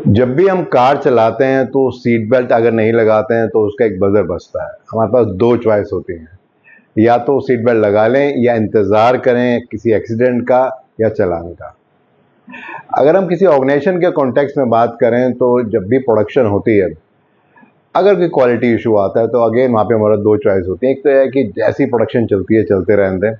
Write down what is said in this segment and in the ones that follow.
जब भी हम कार चलाते हैं तो सीट बेल्ट अगर नहीं लगाते हैं तो उसका एक बजर बजता है। हमारे पास दो चॉइस होती हैं, या तो सीट बेल्ट लगा लें या इंतज़ार करें किसी एक्सीडेंट का या चालान का। अगर हम किसी ऑर्गेनाइजेशन के कॉन्टेक्स्ट में बात करें तो जब भी प्रोडक्शन होती है, अगर कोई क्वालिटी इशू आता है तो अगेन वहाँ पे हमारा दो चॉइस होती है। एक तो है कि जैसी प्रोडक्शन चलती है चलते रहने दें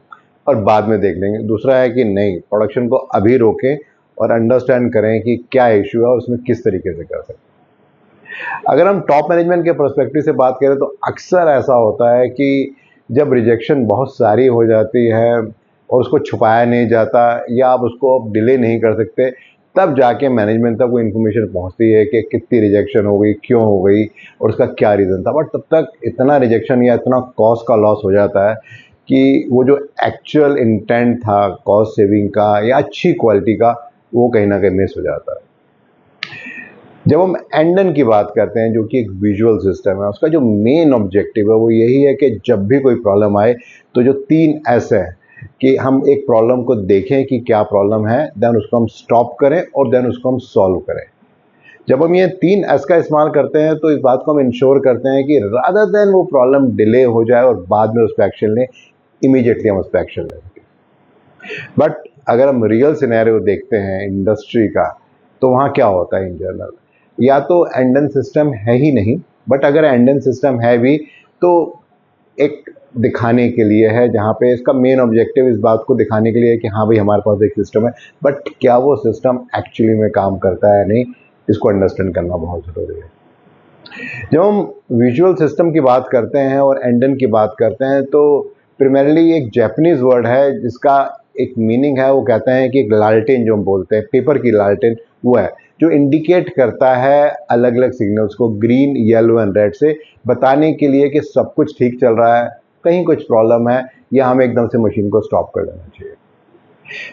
और बाद में देख लेंगे। दूसरा है कि नहीं, प्रोडक्शन को अभी रोकें और अंडरस्टैंड करें कि क्या इशू है और उसमें किस तरीके से कर सकते हैं। अगर हम टॉप मैनेजमेंट के पर्सपेक्टिव से बात करें तो अक्सर ऐसा होता है कि जब रिजेक्शन बहुत सारी हो जाती है और उसको छुपाया नहीं जाता या आप उसको डिले नहीं कर सकते, तब जाके मैनेजमेंट तक वो इन्फॉर्मेशन पहुंचती है कि कितनी रिजेक्शन हो गई, क्यों हो गई और उसका क्या रीज़न था। बट तब तक इतना रिजेक्शन या इतना कॉस्ट का लॉस हो जाता है कि वो जो एक्चुअल इंटेंट था कॉस्ट सेविंग का या अच्छी क्वालिटी का, वो कहीं ना कहीं मिस हो जाता है। जब हम एंडन की बात करते हैं जो कि एक विजुअल सिस्टम है, उसका जो मेन ऑब्जेक्टिव है वो यही है कि जब भी कोई प्रॉब्लम आए तो जो 3 S है कि हम एक प्रॉब्लम को देखें कि क्या प्रॉब्लम है, देन उसको हम स्टॉप करें और देन उसको हम सॉल्व करें। जब हम ये 3 S का इस्तेमाल करते हैं तो इस बात को हम इंश्योर करते हैं कि रादर देन वो प्रॉब्लम डिले हो जाए और बाद में उस पर एक्शन लें, इमीडिएटली हम उस पर एक्शन लें। बट अगर हम रियल सिनेरियो देखते हैं इंडस्ट्री का, तो वहाँ क्या होता है इन जनरल, या तो एंडन सिस्टम है ही नहीं, बट अगर एंडन सिस्टम है भी तो एक दिखाने के लिए है, जहाँ पे इसका मेन ऑब्जेक्टिव इस बात को दिखाने के लिए है कि हाँ भाई हमारे पास एक सिस्टम है, बट क्या वो सिस्टम एक्चुअली में काम करता है नहीं, इसको अंडरस्टैंड करना बहुत ज़रूरी है। जब हम विजुअल सिस्टम की बात करते हैं और एंडन की बात करते हैं तो प्राइमरीली एक जापानीज वर्ड है जिसका एक मीनिंग है, वो कहते हैं कि एक लालटेन जो हम बोलते हैं, पेपर की लालटेन, वो है जो इंडिकेट करता है अलग अलग सिग्नल्स को ग्रीन, येलो एंड रेड से बताने के लिए कि सब कुछ ठीक चल रहा है, कहीं कुछ प्रॉब्लम है या हमें एकदम से मशीन को स्टॉप कर देना चाहिए।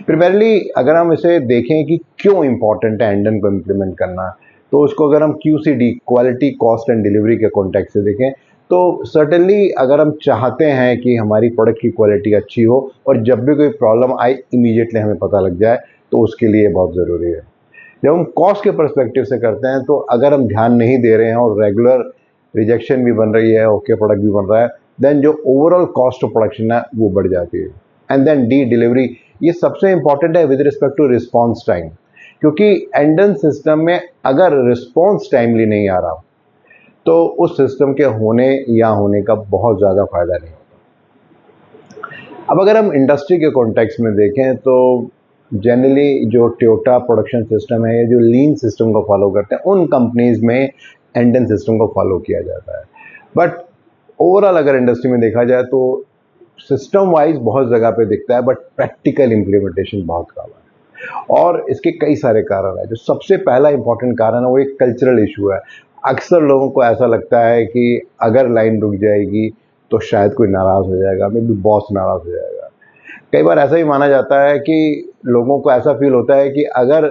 प्राइमरीली अगर हम इसे देखें कि क्यों इंपॉर्टेंट है एंडन को इम्प्लीमेंट करना, तो उसको अगर हम QCD, quality cost and delivery के कॉन्टेक्स्ट से देखें तो सर्टेनली अगर हम चाहते हैं कि हमारी प्रोडक्ट की क्वालिटी अच्छी हो और जब भी कोई प्रॉब्लम आए इमीडिएटली हमें पता लग जाए, तो उसके लिए बहुत ज़रूरी है। जब हम कॉस्ट के पर्सपेक्टिव से करते हैं तो अगर हम ध्यान नहीं दे रहे हैं और रेगुलर रिजेक्शन भी बन रही है, ओके प्रोडक्ट भी बन रहा है, देन जो ओवरऑल कॉस्ट ऑफ प्रोडक्शन है वो बढ़ जाती है। एंड देन डिलीवरी, ये सबसे इंपॉर्टेंट है with respect to response time, क्योंकि एंडन सिस्टम में अगर रिस्पॉन्स टाइमली नहीं आ रहा तो उस सिस्टम के होने या होने का बहुत ज़्यादा फायदा नहीं होता। अब अगर हम इंडस्ट्री के कॉन्टेक्स्ट में देखें तो जनरली जो टोयोटा प्रोडक्शन सिस्टम है, जो लीन सिस्टम को फॉलो करते हैं, उन कंपनीज में एंडन सिस्टम को फॉलो किया जाता है। बट ओवरऑल अगर इंडस्ट्री में देखा जाए तो सिस्टम वाइज बहुत जगह पे दिखता है, बट प्रैक्टिकल इम्प्लीमेंटेशन बहुत कम है और इसके कई सारे कारण हैं। जो सबसे पहला इंपॉर्टेंट कारण है वो एक कल्चरल इशू है। अक्सर लोगों को ऐसा लगता है कि अगर लाइन रुक जाएगी तो शायद कोई नाराज़ हो जाएगा, मे बी बॉस नाराज़ हो जाएगा। कई बार ऐसा भी माना जाता है कि लोगों को ऐसा फील होता है कि अगर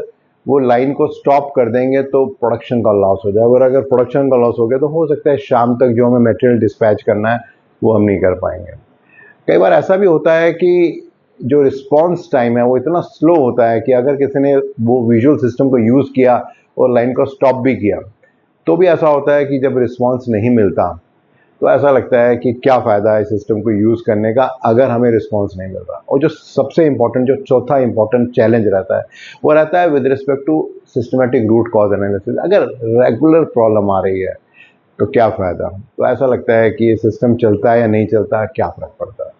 वो लाइन को स्टॉप कर देंगे तो प्रोडक्शन का लॉस हो जाएगा, और अगर प्रोडक्शन का लॉस हो गया तो हो सकता है शाम तक जो हमें मटेरियल डिस्पैच करना है वो हम नहीं कर पाएंगे। कई बार ऐसा भी होता है कि जो रिस्पॉन्स टाइम है वो इतना स्लो होता है कि अगर किसी ने वो विजुअल सिस्टम को यूज़ किया और लाइन को स्टॉप भी किया, तो भी ऐसा होता है कि जब रिस्पॉन्स नहीं मिलता तो ऐसा लगता है कि क्या फ़ायदा है सिस्टम को यूज़ करने का अगर हमें रिस्पॉन्स नहीं मिल रहा। और जो सबसे इम्पॉर्टेंट, जो चौथा इम्पॉर्टेंट चैलेंज रहता है वो रहता है with respect to systematic root cause analysis. अगर रेगुलर प्रॉब्लम आ रही है तो क्या फ़ायदा, तो ऐसा लगता है कि ये सिस्टम चलता है या नहीं चलता, क्या फ़र्क पड़ता है।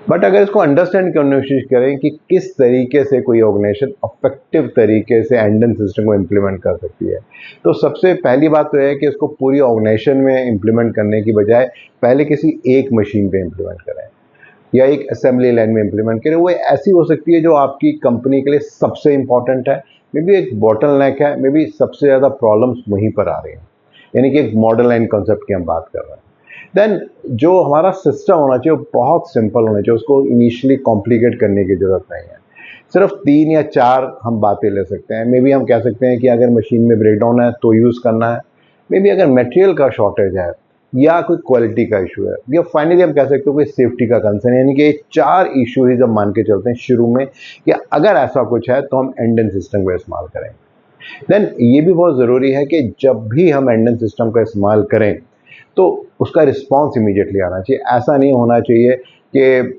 बट अगर इसको अंडरस्टैंड करने की कोशिश करें कि किस तरीके से कोई ऑर्गेनाइजेशन इफेक्टिव तरीके से एंडन सिस्टम को इम्प्लीमेंट कर सकती है, तो सबसे पहली बात तो है कि इसको पूरी ऑर्गेनाइजेशन में इम्प्लीमेंट करने की बजाय पहले किसी एक मशीन पे इम्प्लीमेंट करें या एक असेंबली लाइन में इम्प्लीमेंट करें। वो ऐसी हो सकती है जो आपकी कंपनी के लिए सबसे इंपॉर्टेंट है, मे बी एक बॉटल नेक है, मे बी सबसे ज़्यादा प्रॉब्लम्स वहीं पर आ रही हैं, यानी कि एक मॉडल लाइन कॉन्सेप्ट की हम बात कर रहे हैं। देन जो हमारा सिस्टम होना चाहिए वो बहुत सिंपल होना चाहिए, उसको इनिशियली कॉम्प्लिकेट करने की ज़रूरत नहीं है। सिर्फ 3 या 4 हम बातें ले सकते हैं। मे बी हम कह सकते हैं कि अगर मशीन में ब्रेकडाउन है तो यूज़ करना है, मे बी अगर मटेरियल का शॉर्टेज है या कोई क्वालिटी का इशू है, या फाइनली हम कह सकते हो कोई सेफ्टी का कंसर्न, यानी कि 4 इशू ही जब मान के चलते हैं शुरू में कि अगर ऐसा कुछ है तो हम एंडन सिस्टम को इस्तेमाल करेंगे। देन ये भी बहुत ज़रूरी है कि जब भी हम एंडन सिस्टम का इस्तेमाल करें तो उसका रिस्पॉन्स इमीडिएटली आना चाहिए। ऐसा नहीं होना चाहिए कि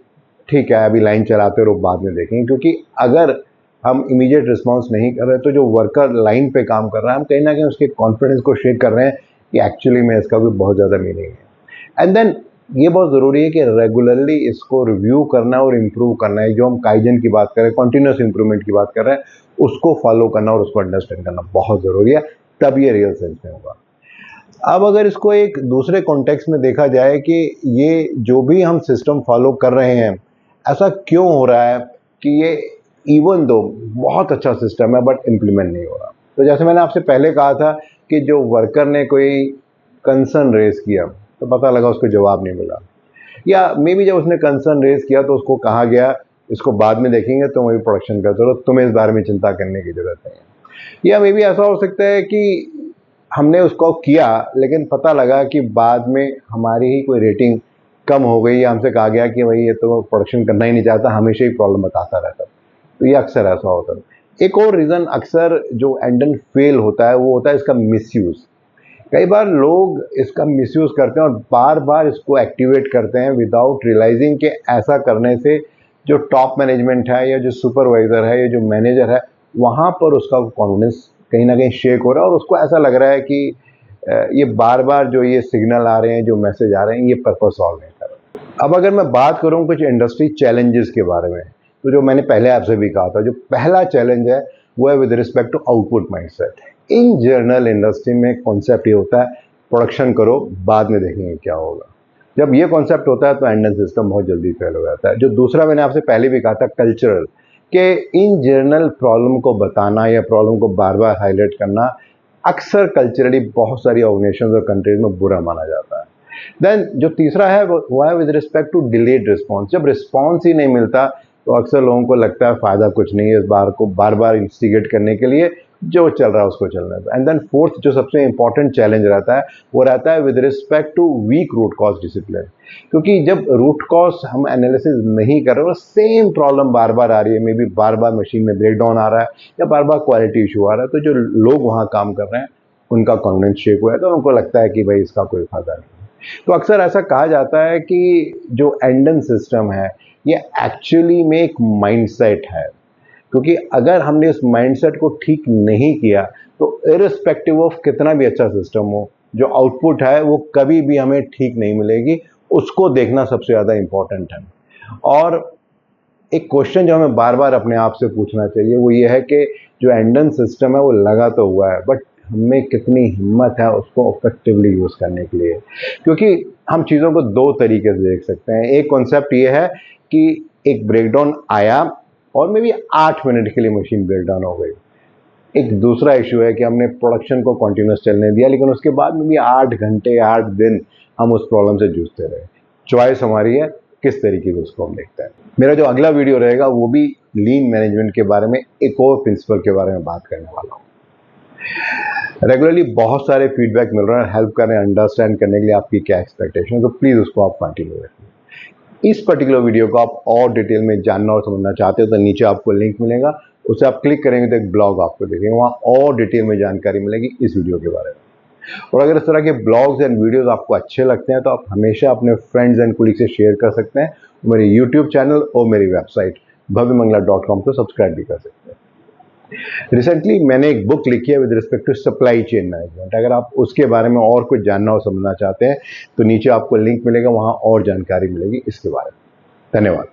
ठीक है अभी लाइन चलाते रहो बाद में देखेंगे, क्योंकि अगर हम इमीडिएट रिस्पॉन्स नहीं कर रहे तो जो वर्कर लाइन पे काम कर रहा है हम कहीं ना कहीं उसके कॉन्फिडेंस को शेक कर रहे हैं कि एक्चुअली में इसका भी बहुत ज़्यादा मीनिंग है। एंड देन ये बहुत ज़रूरी है कि रेगुलरली इसको रिव्यू करना और इम्प्रूव करना है। जो हम काइजन की बात कर रहे हैं, कॉन्टीन्यूस इंप्रूवमेंट की बात कर रहे हैं, उसको फॉलो करना और उसको अंडरस्टैंड करना बहुत ज़रूरी है, तब ये रियल सेंस में होगा। अब अगर इसको एक दूसरे कॉन्टेक्स्ट में देखा जाए कि ये जो भी हम सिस्टम फॉलो कर रहे हैं, ऐसा क्यों हो रहा है कि ये इवन दो बहुत अच्छा सिस्टम है बट इम्प्लीमेंट नहीं हो रहा। तो जैसे मैंने आपसे पहले कहा था कि जो वर्कर ने कोई कंसर्न रेज किया तो पता लगा उसको जवाब नहीं मिला, या मे बी जब उसने कंसर्न रेज किया तो उसको कहा गया इसको बाद में देखेंगे, तुम अभी प्रोडक्शन करते हो, तुम्हें इस बारे में चिंता करने की जरूरत नहीं है। या मे बी ऐसा हो सकता है कि हमने उसको किया लेकिन पता लगा कि बाद में हमारी ही कोई रेटिंग कम हो गई, या हमसे कहा गया कि भाई ये तो प्रोडक्शन करना ही नहीं चाहता, हमेशा ही प्रॉब्लम बताता रहता। तो ये अक्सर ऐसा होता है। एक और रीज़न अक्सर जो एंडन फेल होता है वो होता है इसका मिसयूज़। कई बार लोग इसका मिसयूज़ करते हैं और बार बार इसको एक्टिवेट करते हैं विदाउट रियलाइजिंग कि ऐसा करने से जो टॉप मैनेजमेंट है या जो सुपरवाइज़र है या जो मैनेजर है वहाँ पर उसका कॉन्फिडेंस कहीं ना कहीं शेक हो रहा है और उसको ऐसा लग रहा है कि ये बार बार जो ये सिग्नल आ रहे हैं, जो मैसेज आ रहे हैं, ये पर्पस सॉल्व नहीं कर रहे। अब अगर मैं बात करूँ कुछ इंडस्ट्री चैलेंजेस के बारे में, तो जो मैंने पहले आपसे भी कहा था, जो पहला चैलेंज है वो है with respect to output mindset. In general industry में कॉन्सेप्ट ये होता है प्रोडक्शन करो बाद में देखेंगे क्या होगा। जब ये कॉन्सेप्ट होता है तो एंडन सिस्टम बहुत जल्दी फेल हो जाता है। जो दूसरा मैंने आपसे पहले भी कहा था कल्चरल, कि इन जनरल प्रॉब्लम को बताना या प्रॉब्लम को बार बार हाईलाइट करना अक्सर कल्चरली बहुत सारी ऑर्गेनाइजेशंस और कंट्रीज में बुरा माना जाता है। देन जो तीसरा है वो है with respect to delayed response. जब रिस्पॉन्स ही नहीं मिलता तो अक्सर लोगों को लगता है फ़ायदा कुछ नहीं है इस बार को बार बार इंस्टिगेट करने के लिए, जो चल रहा है उसको चलने दो। एंड देन फोर्थ जो सबसे इंपॉर्टेंट चैलेंज रहता है वो रहता है with respect to weak root cause discipline. क्योंकि जब रूट कॉज हम एनालिसिस नहीं कर रहे और सेम प्रॉब्लम बार बार आ रही है, मे बी बार बार मशीन में ब्रेक डाउन आ रहा है या बार बार क्वालिटी इशू आ रहा है, तो जो लोग वहाँ काम कर रहे हैं उनका कॉन्फिडेंस शेक हुआ है, तो उनको लगता है कि भाई इसका कोई फायदा नहीं। तो अक्सर ऐसा कहा जाता है कि जो एंडन सिस्टम है ये एक्चुअली में एक माइंडसेट है, क्योंकि अगर हमने उस माइंडसेट को ठीक नहीं किया तो इरिस्पेक्टिव ऑफ कितना भी अच्छा सिस्टम हो, जो आउटपुट है वो कभी भी हमें ठीक नहीं मिलेगी। उसको देखना सबसे ज़्यादा इम्पोर्टेंट है। और एक क्वेश्चन जो हमें बार बार अपने आप से पूछना चाहिए वो ये है कि जो एंडन सिस्टम है वो लगा तो हुआ है बट हमें कितनी हिम्मत है उसको इफेक्टिवली यूज़ करने के लिए। क्योंकि हम चीज़ों को दो तरीके से देख सकते हैं। एक कॉन्सेप्ट ये है कि एक ब्रेकडाउन आया और मे बी 8 मिनट के लिए मशीन ब्रेकडाउन हो गई। एक दूसरा इशू है कि हमने प्रोडक्शन को कंटिन्यूस चलने दिया लेकिन उसके बाद में भी 8 घंटे 8 दिन हम उस प्रॉब्लम से जूझते रहे। चॉइस हमारी है किस तरीके से उसको हम देखते हैं। मेरा जो अगला वीडियो रहेगा वो भी लीन मैनेजमेंट के बारे में, एक और प्रिंसिपल के बारे में बात करने वाला हूँ। रेगुलरली बहुत सारे फीडबैक मिल रहे हैं हेल्प करने अंडरस्टैंड करने के लिए आपकी क्या एक्सपेक्टेशन है, तो प्लीज़ उसको आप कंटिन्यू रखिए। इस पर्टिकुलर वीडियो को आप और डिटेल में जानना और समझना चाहते हो तो नीचे आपको लिंक मिलेगा, उसे आप क्लिक करेंगे तो एक ब्लॉग आपको दिखेगा, वहाँ और डिटेल में जानकारी मिलेगी इस वीडियो के बारे में। और अगर इस तरह के ब्लॉग्स एंड वीडियोस आपको अच्छे लगते हैं तो आप हमेशा अपने फ्रेंड्स एंड कोलीग से शेयर कर सकते हैं। मेरे यूट्यूब चैनल और मेरी वेबसाइट bhavyamangla.com को सब्सक्राइब भी कर सकते हैं। रिसेंटली मैंने एक बुक लिखी है with respect to supply chain management. अगर आप उसके बारे में और कुछ जानना और समझना चाहते हैं तो नीचे आपको लिंक मिलेगा, वहाँ और जानकारी मिलेगी इसके बारे में। धन्यवाद।